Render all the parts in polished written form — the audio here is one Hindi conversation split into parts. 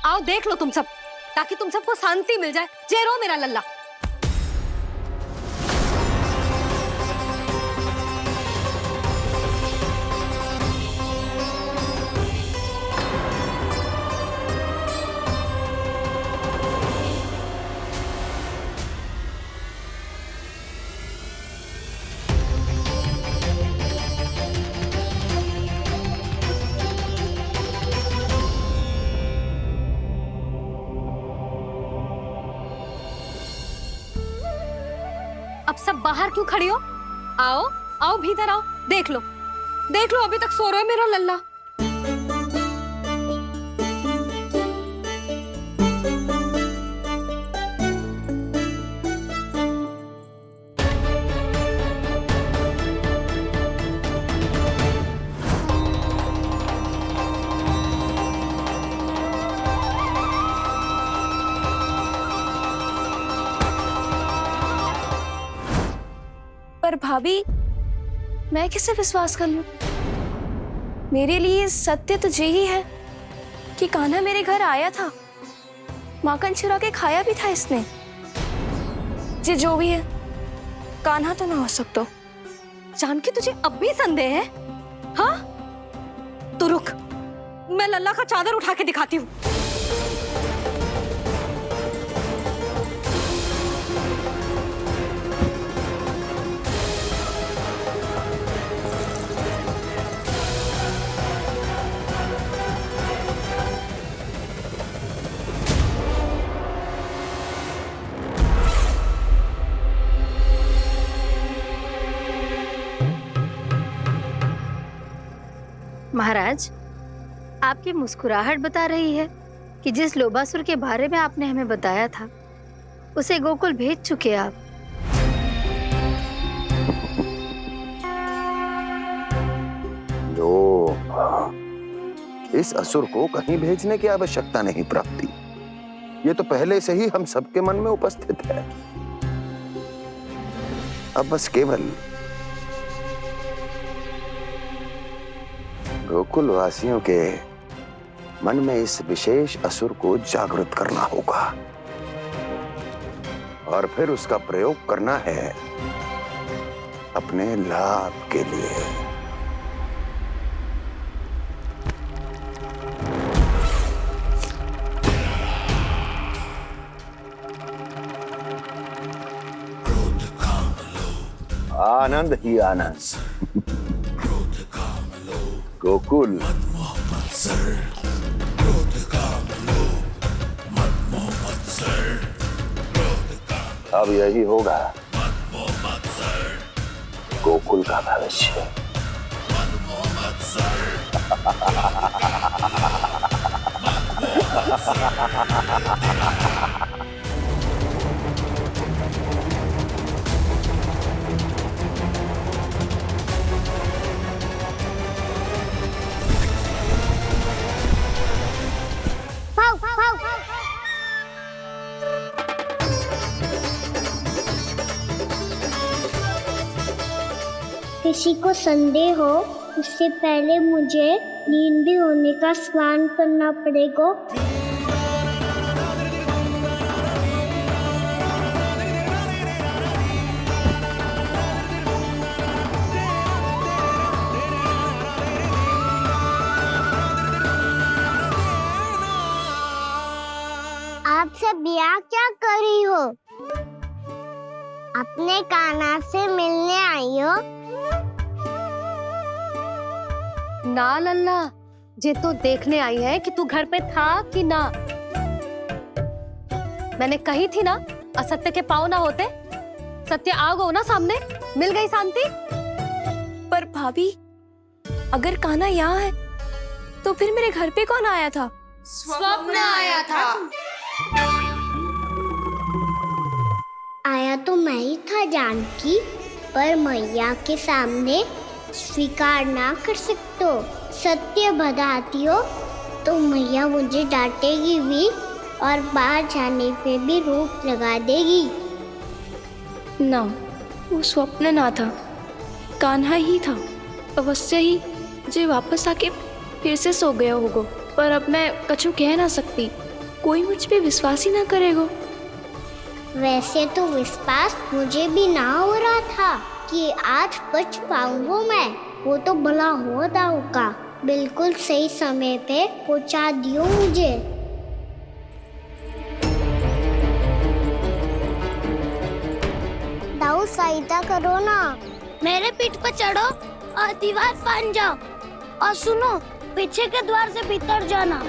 आओ देख लो तुम सब, ताकि तुम सबको शांति मिल जाए। जय रो मेरा लल्ला। अब सब बाहर क्यों खड़ी हो? आओ आओ भीतर आओ, देख लो अभी तक सो रहा है मेरा लल्ला। पर भाभी, मैं किसे विश्वास कर लूं? मेरे लिए सत्य तो यही है कि कान्हा मेरे घर आया था, माखन चुरा के खाया भी था इसने। जो भी है, कान्हा तो ना हो सकता। जानकी तुझे अब भी संदेह है? हाँ तो रुक, मैं लल्ला का चादर उठा के दिखाती हूँ। महाराज, आपकी मुस्कुराहट बता रही है कि जिस लोबासुर के बारे में आपने हमें बताया था उसे गोकुल भेज चुके आप। लो, इस असुर को कहीं भेजने की आवश्यकता नहीं प्राप्ति। ये तो पहले से ही हम सबके मन में उपस्थित है। अब बस केवल गोकुल वासियों के मन में इस विशेष असुर को जागृत करना होगा और फिर उसका प्रयोग करना है अपने लाभ के लिए। आनंद ही आनंद। गोकुल अब यही होगा गोकुल का भविष्य। किसी को संदेह हो उससे पहले मुझे नींद भी होने का स्नान करना पड़ेगा। आप सब यहाँ क्या कर रही हो? अपने कान्हा से मिलने आई हो? ना लल्ला, जे तो देखने आई है कि तू घर पे था कि ना। मैंने कही थी ना, असत्य के पांव ना होते। सत्य आ गो ना सामने, मिल गई शांति। पर भाभी, अगर कान्हा यहाँ है तो फिर मेरे घर पे कौन आया था? स्वप्न आया था। आया तो मैं ही था जानकी, पर मैया के सामने स्वीकार ना कर सकते हो। सत्य बताती हो तो मैया मुझे डांटेगी भी और बाहर जाने पे भी रोक लगा देगी। ना, वो स्वप्न ना था, कान्हा ही था। अवश्य ही जे वापस आके फिर से सो गया होगा। पर अब मैं कछु कह ना सकती। कोई मुझ पे विश्वास ही ना करेगा। वैसे तो विश्वास मुझे भी ना हो रहा था कि आज बच पाऊंगा मैं। वो तो भला हो दाऊ का बिल्कुल सही समय पे पहुंचा दियो मुझे। दाऊ सहायता करो ना, मेरे पीठ पर चढ़ो और दीवार फाड़ जाओ। और सुनो, पीछे के द्वार से भीतर जाना।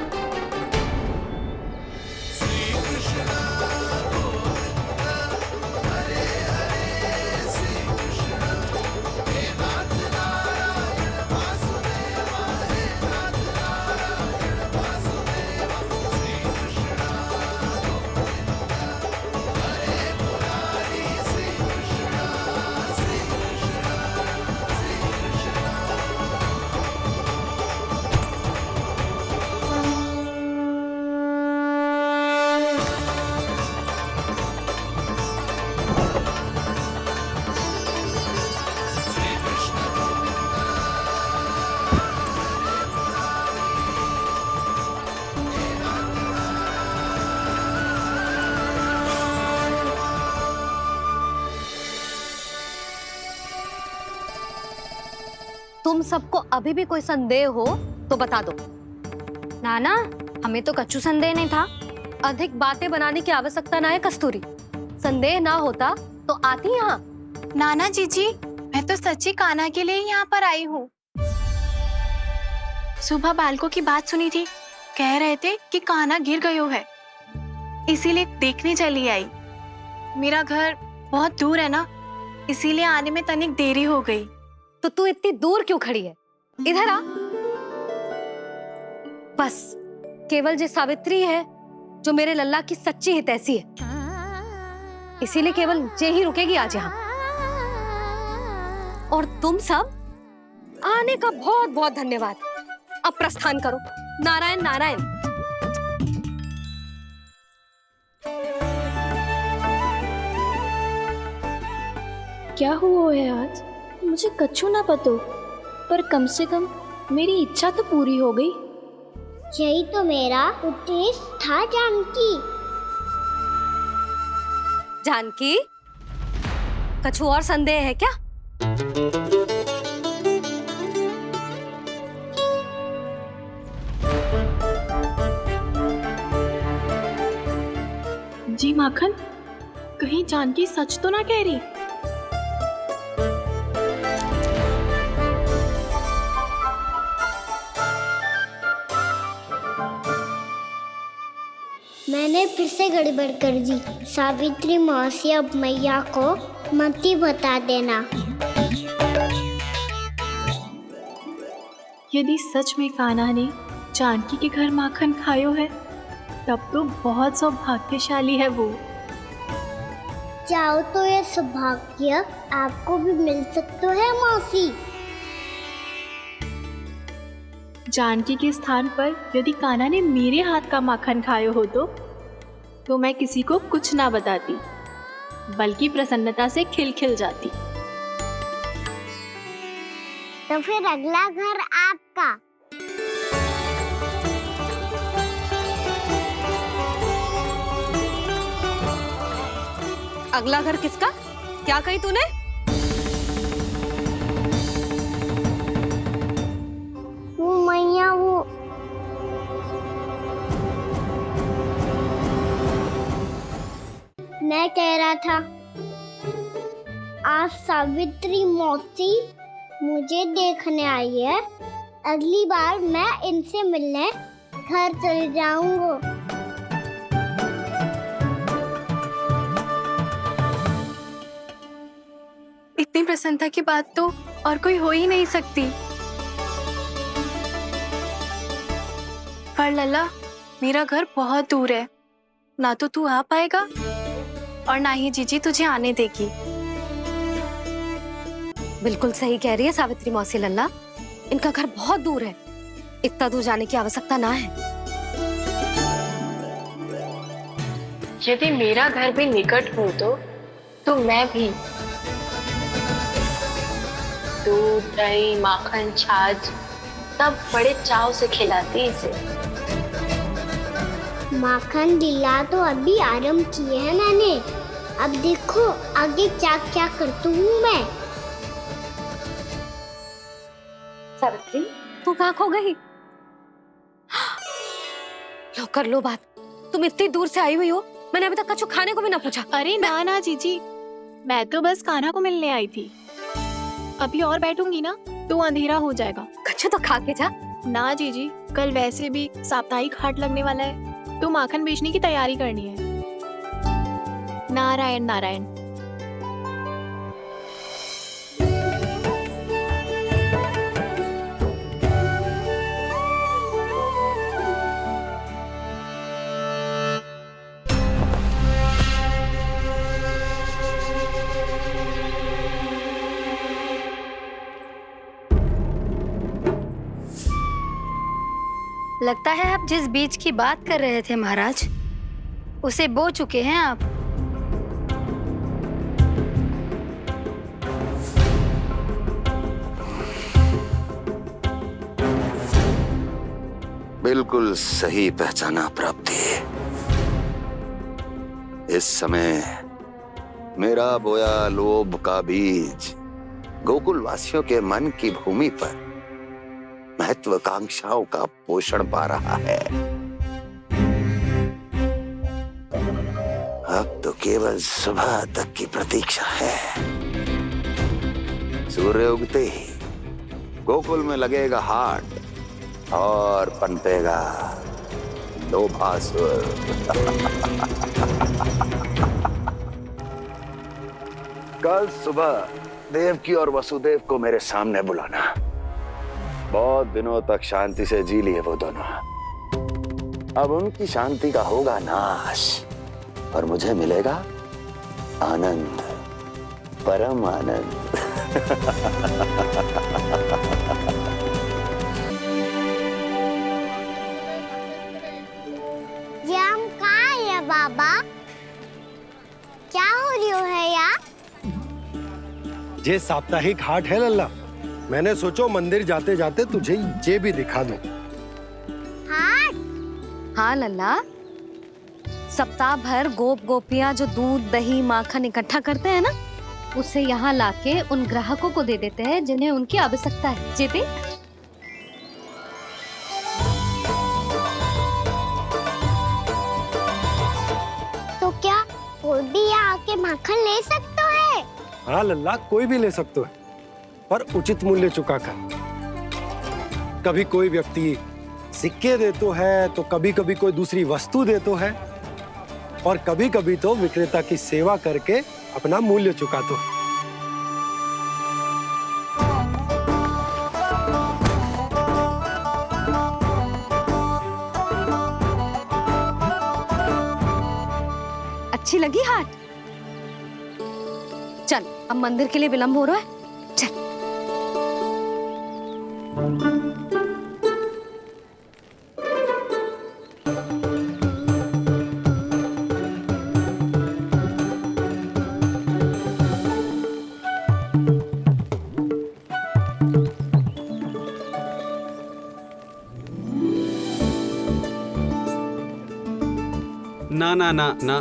तुम सबको अभी भी कोई संदेह हो तो बता दो। नाना, हमें तो कच्चू संदेह नहीं था। अधिक बातें बनाने की आवश्यकता ना है कस्तूरी। संदेह ना होता तो आती यहाँ। नाना जीजी, मैं तो सच्ची कान्हा के लिए यहाँ पर आई हूँ। सुबह बालकों की बात सुनी थी, कह रहे थे कि कान्हा गिर गयो है, इसीलिए देखने चली आई। मेरा घर बहुत दूर है ना, इसीलिए आने में तनिक देरी हो गई। तो तू इतनी दूर क्यों खड़ी है? इधर आ। बस केवल जे सावित्री है जो मेरे लल्ला की सच्ची हितैषी है, इसीलिए केवल जे ही रुकेगी आज यहाँ। और तुम सब आने का बहुत बहुत धन्यवाद। अब प्रस्थान करो। नारायण नारायण। क्या हुआ है आज? मुझे कच्चू ना पतो, पर कम से कम मेरी इच्छा तो पूरी हो गई। यही तो मेरा उद्देश्य था जानकी। जानकी, कछु और संदेह है क्या? जी माखन, कहीं जानकी सच तो ना कह रही? मैंने फिर से गड़बड़ कर दी। सावित्री मौसी अब मैया को मत ही बता देना। यदि सच में कान्हा ने जानकी के घर माखन खायो है, तब तो बहुत सौभाग्यशाली है वो। चाहो तो ये सौभाग्य आपको भी मिल सकता है मौसी। जानकी के स्थान पर यदि कान्हा ने मेरे हाथ का माखन खायो हो तो मैं किसी को कुछ ना बताती, बल्कि प्रसन्नता से खिलखिल जाती। तो फिर अगला घर आपका। अगला घर किसका? क्या कही तूने? वो मैया, वो मैं कह रहा था, आज सावित्री मौसी मुझे देखने आई है। अगली बार मैं इनसे मिलने घर चले जाऊंगा। इतनी प्रसन्नता की बात तो और कोई हो ही नहीं सकती। पर लल्ला, मेरा घर बहुत दूर है, ना तो तू आ पाएगा और ना ही जीजी तुझे आने देगी। बिल्कुल सही कह रही है सावित्री मौसी लल्ला, इनका घर बहुत दूर है, इतना दूर जाने की आवश्यकता ना है। यदि मेरा घर भी निकट हो तो मैं भी दूध, दही, माखन, छाछ सब बड़े चाव से खिलाती इसे। माखन दिला तो अभी आरंभ किए हैं मैंने। अब देखो आगे क्या क्या करती हूँ मैं। सावित्री, तू कहाँ खो गई? लो कर लो बात। तुम इतनी दूर से आई हुई हो, मैंने अभी तक कछु खाने को भी ना पूछा। अरे ना ना जीजी, मैं तो बस कान्हा को मिलने आई थी। अभी और बैठूंगी ना तो अंधेरा हो जाएगा। कछु तो खा के जा। ना जीजी, कल वैसे भी साप्ताहिक हाट लगने वाला है तो माखन बेचने की तैयारी करनी है। नारायण नारायण। लगता है आप जिस बीज की बात कर रहे थे महाराज, उसे बो चुके हैं आप। बिल्कुल सही पहचाना प्राप्ति। इस समय मेरा बोया लोभ का बीज गोकुल वासियों के मन की भूमि पर महत्वाकांक्षाओं का पोषण पा रहा है। अब तो केवल सुबह तक की प्रतीक्षा है। सूर्य उगते ही गोकुल में लगेगा हाट और पनपेगा लोभासुर। कल सुबह देवकी और वसुदेव को मेरे सामने बुलाना। बहुत दिनों तक शांति से जी लिए वो दोनों, अब उनकी शांति का होगा नाश और मुझे मिलेगा आनंद, परम आनंद। ये हम कहाँ है बाबा? क्या हो रही है यार? ये साप्ताहिक हाट है लल्ला। मैंने सोचो मंदिर जाते जाते तुझे ये भी दिखा दूं। हाँ लल्ला, सप्ताह भर गोप गोपियां जो दूध दही माखन इकट्ठा करते हैं ना, उसे यहाँ लाके उन ग्राहकों को दे देते हैं जिन्हें उनकी आवश्यकता है। जी देख। तो क्या कोई भी यहाँ आके माखन ले सकता है? हाँ लल्ला, कोई भी ले सकते है, पर उचित मूल्य चुकाकर। कभी कोई व्यक्ति सिक्के देतो है तो कभी कभी कोई दूसरी वस्तु देतो है और कभी कभी तो विक्रेता की सेवा करके अपना मूल्य चुकातो है। अच्छी लगी हाट? चल, अब मंदिर के लिए विलंब हो रहा है। चल। ना ना ना ना,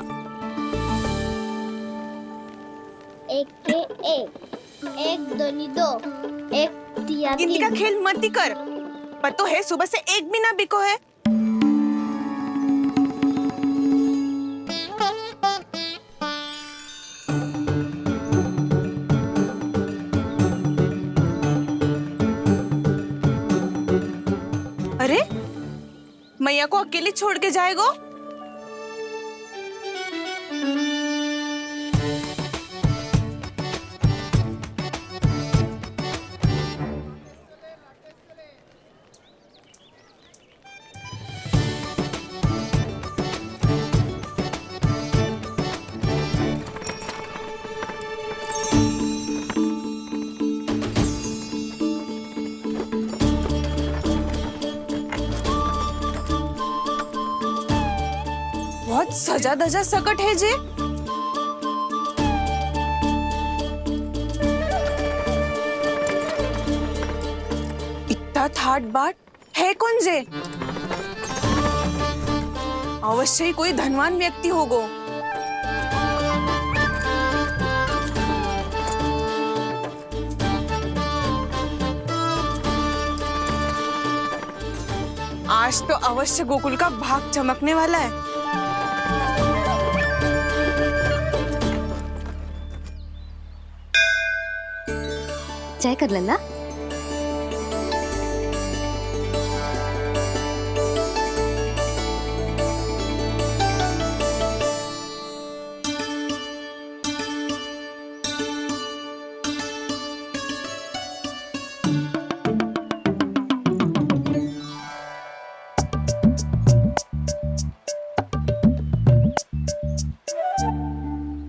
एक के एक दोनी दो, एक दिया गिनती का तीन। खेल मत ही कर। पतो है सुबह से एक भी ना बिको है। अरे मैया को अकेले छोड़ के जाएगो? बहुत सजा धजा सकट है जे। इतना थाट बाट है कौन जे? अवश्य ही कोई धनवान व्यक्ति होगो। आज तो अवश्य गोकुल का भाग चमकने वाला है। जय कर लल्ला।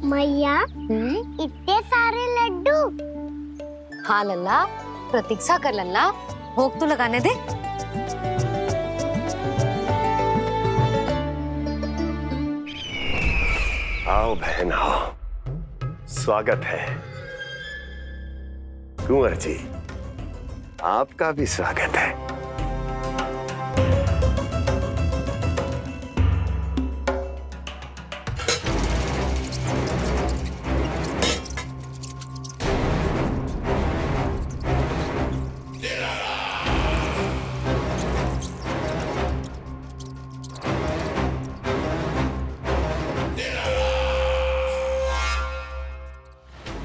मैया इतने सारे लड्डू। हाँ लल्ला, प्रतीक्षा कर लल्ला, भोग तो लगाने दे। आओ बहन आओ, स्वागत है। कुंवर जी, आपका भी स्वागत है।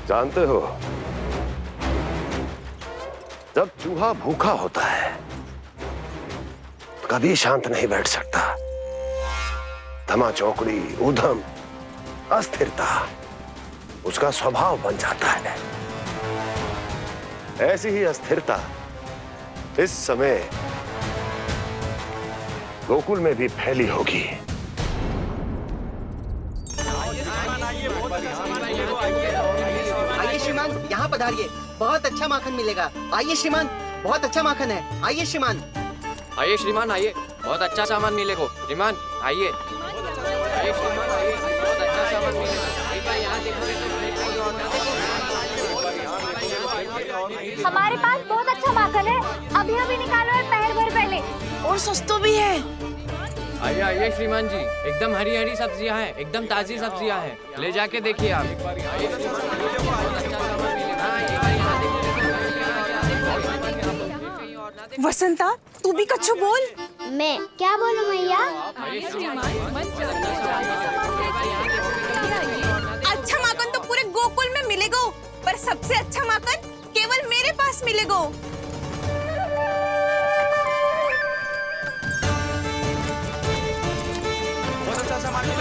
जानते हो, जब चूहा भूखा होता है तो कभी शांत नहीं बैठ सकता। धमा चौकड़ी, उधम, अस्थिरता उसका स्वभाव बन जाता है। ऐसी ही अस्थिरता इस समय गोकुल में भी फैली होगी। आइए श्रीमान, यहाँ पधारिए, बहुत अच्छा माखन मिलेगा। आइए श्रीमान, बहुत अच्छा माखन है। आइए श्रीमान। आइए श्रीमान, आइए, बहुत अच्छा सामान मिलेगा। श्रीमान आइए, आइए श्रीमान, आइए, बहुत अच्छा सामान मिलेगा। एक बार यहाँ देखो। हमारे पास बहुत अच्छा माखन है, अभी अभी निकालो और पहर भर पहले। और सस्ता भी है। आइए आइए श्रीमान जी, एकदम हरी हरी सब्जियां हैं, एकदम ताजी सब्जियां हैं, ले जाके देखिए आप। वसंता, तू भी कच्छु बोल। मैं क्या बोलूं मैया? अच्छा माखन तो पूरे गोकुल में मिलेगा, पर सबसे अच्छा माखन केवल मेरे पास मिलेगा। बहुत अच्छा सामान है।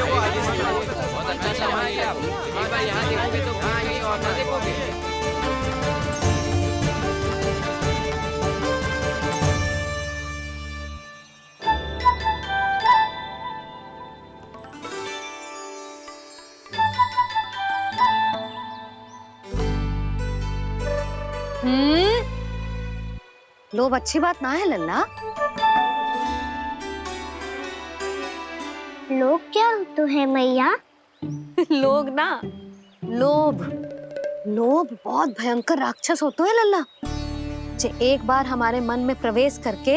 एक बार यहाँ देखोगे तो कहीं और ना देखोगे। लोभ अच्छी बात ना है लल्ला। लोग क्या होते हैं मैया? लोग ना, लोभ। लोभ बहुत भयंकर राक्षस होते हैं लल्ला, जो एक बार हमारे मन में प्रवेश करके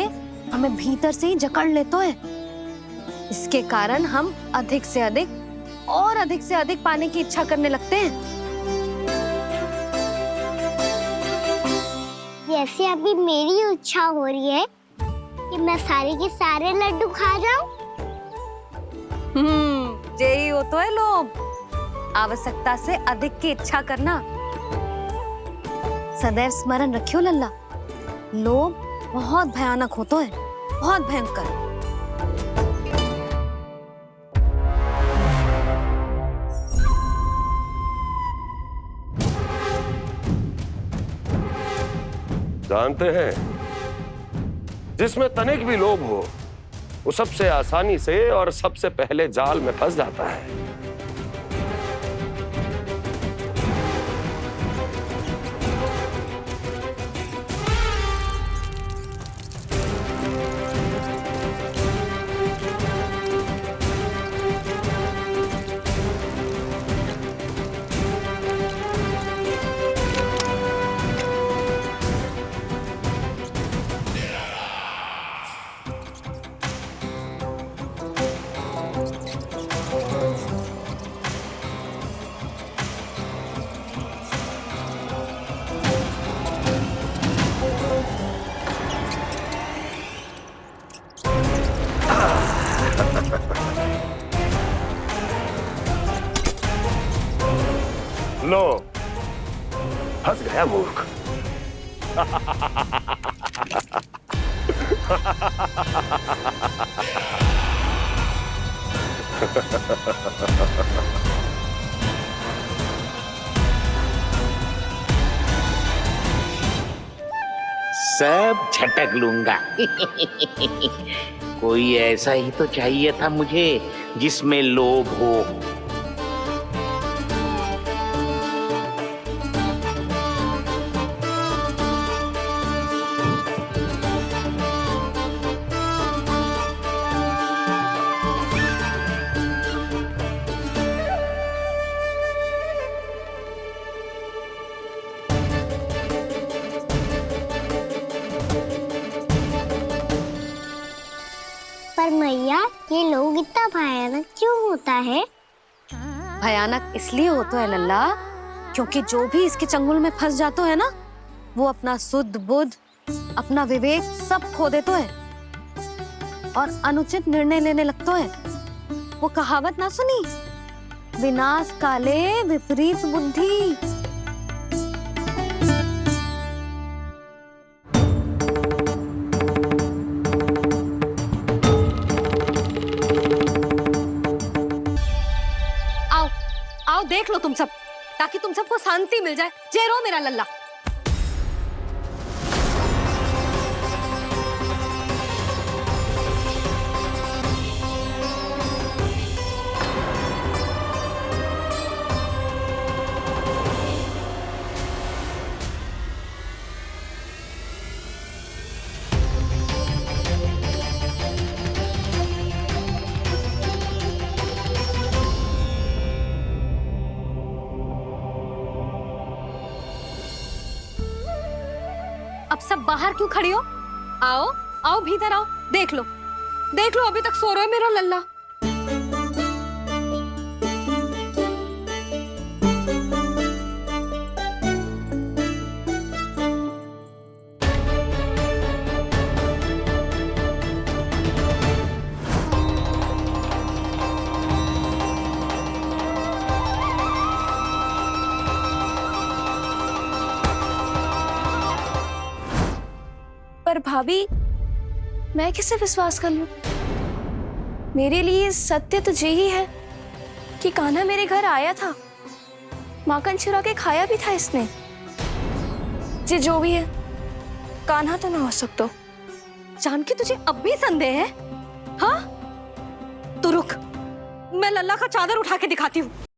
हमें भीतर से ही जकड़ लेते हैं। इसके कारण हम अधिक से अधिक और अधिक से अधिक पाने की इच्छा करने लगते हैं। जैसे अभी मेरी इच्छा हो रही है कि मैं सारे के सारे लड्डू खा जाऊं। यही हो तो है लोभ, आवश्यकता से अधिक की इच्छा करना। सदैव स्मरण रखियो लल्ला, लोभ बहुत भयानक होता है, बहुत भयंकर। जानते हैं, जिसमें तनिक भी लोभ हो वो सबसे आसानी से और सबसे पहले जाल में फंस जाता है। लो, फंस गया मूर्ख। सब झटक लूंगा। कोई ऐसा ही तो चाहिए था मुझे जिसमें लोभ हो। पर मैया ये लोग इतना भयानक क्यों होता है? भयानक इसलिए होता है लल्ला, क्योंकि जो भी इसके चंगुल में फंस जातो है ना, वो अपना शुद्ध बुद्ध, अपना विवेक सब खो देतो है और अनुचित निर्णय लेने लगतो है। वो कहावत ना सुनी, विनाश काले विपरीत बुद्धि। आओ देख लो तुम सब, ताकि तुम सबको शांति मिल जाए। जे रो मेरा लल्ला। अब सब बाहर क्यों खड़ी हो? आओ आओ भीतर आओ, देख लो अभी तक सो रहे हो मेरा लल्ला। पर भाभी, मैं किसे विश्वास कर लूं? मेरे लिए सत्य तो यही है कि कान्हा मेरे घर आया था, माखन चुरा के खाया भी था इसने। ये जो भी है, कान्हा तो ना हो सकता। जानकी तुझे अब भी संदेह है? हाँ तो रुक, मैं लल्ला का चादर उठा के दिखाती हूँ।